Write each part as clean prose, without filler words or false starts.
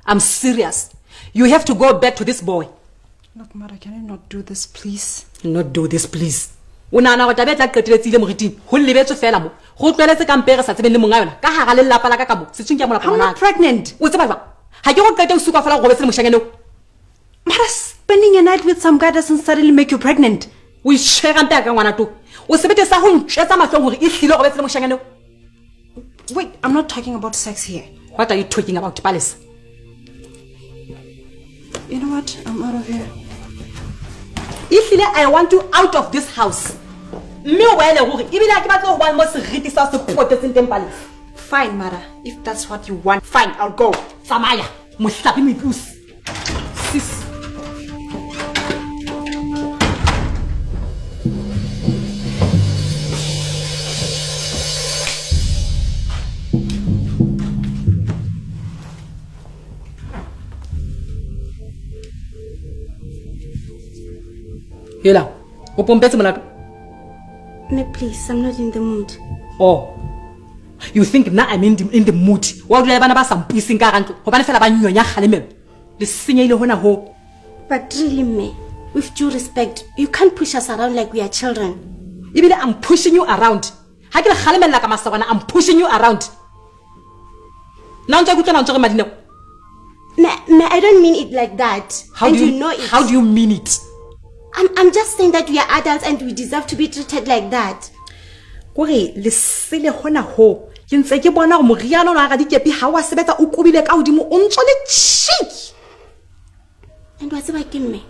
I'm serious. You have to go back to this boy. Look, Mara, can you not do this, please? Not do this, please. I'm not pregnant. Mara, spending a night with some guy doesn't suddenly make you pregnant. We share and tag one or two. Wait, I'm not talking about sex here. What are you talking about, Palace? You know what? I'm out of here. I want you out of this house. Fine, Mara. If that's what you want, fine, I'll go. Samaya, muslapi mi plus. Sis. Yela, upompetse molato. No, please, I'm not in the mood. Oh. You think now I'm in the mood? What do I want some piecing garanto? Hobane fela ba nyonya khalemelo. Le senyile hona ho. But really, me, with due respect, you can't push us around like we are children. Ibile I'm pushing you around. Ha ke le khalemela ka masabana, I'm pushing you around. Now ntse kutla ntse re madino. No, I don't mean it like that. How and do you know it. How do you mean it? I'm just saying that we are adults and we deserve to be treated like that. Kore le sele hona ho. Ke ntse ke bona go moriana ona ga dikepi ha wa sebetsa o kobile ka odimo o ntso le cheek. And what's about me?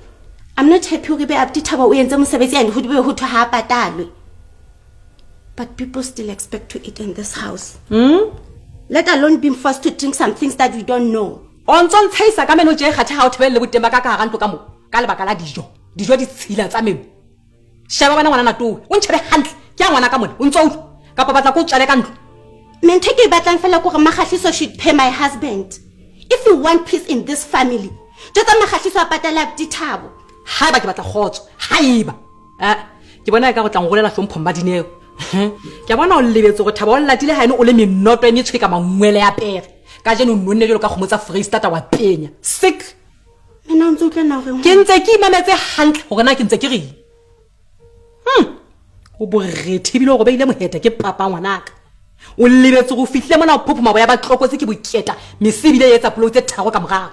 I'm not happy to be up to taba o entse mosebetsi and ho dibe ho thwa ha patalwe. But people still expect to eat in this house. Let alone being forced to drink some things that we don't know. On ntso ntshaisa ka meno je kgatha ha o thebelle botemba ka ka ga ntlo ka mo ka lebaka la dijo. Dijo di tshila tsa meno. Shaba bana ngwana na to. O ntshebe hantle. Ke ngwana ka mona. O ntso ka batla ko tsale ka ntlo. Menteke batlang fela gore Magahliso should pay my husband. If you want peace in this family, just Magahliso a patala ditabo. Ha ba ke batla khotso. Haiba. Ke bona ka go tla ngolela hlompho mbadineo. Ke bona o lebetse go thaba o latile ha ene o le menoto eme tshwe ka mangwele ya pere. Ka jeno nonne jelo ka khomotsa Foreistata wa penya. Sick. Mina ntse utlwa na gore ke ntse ke imametse hantle gore na ke ntse ke re. O borrethe bile go beile moheta ke papa ngwanaka. O lebetse go fihle mona o phopoma boya ba tlokotse ke bokieta mesebile e etsa plot e tharo ka morago.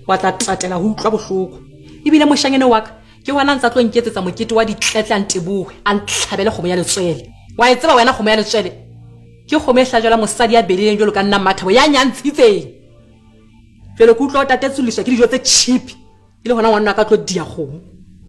Wa tla tlatela ho utlwa bohloko. Ibile moshanyene wa ka ke wana ntsa tlo nketsetsa mokete wa ditletla nteboe a ntlhabele kgomo ya letswele. Wa e tseba wena kgomo ya letswele? Ke kgomo e hlajela mosadi ya beleleng jolo ka nna mathabo ya nyantshitseng. Jelo ke utlwa o tatetsuliswa ke dijo tse cheap. Ile hona ngwana ka tlo dia kgomo.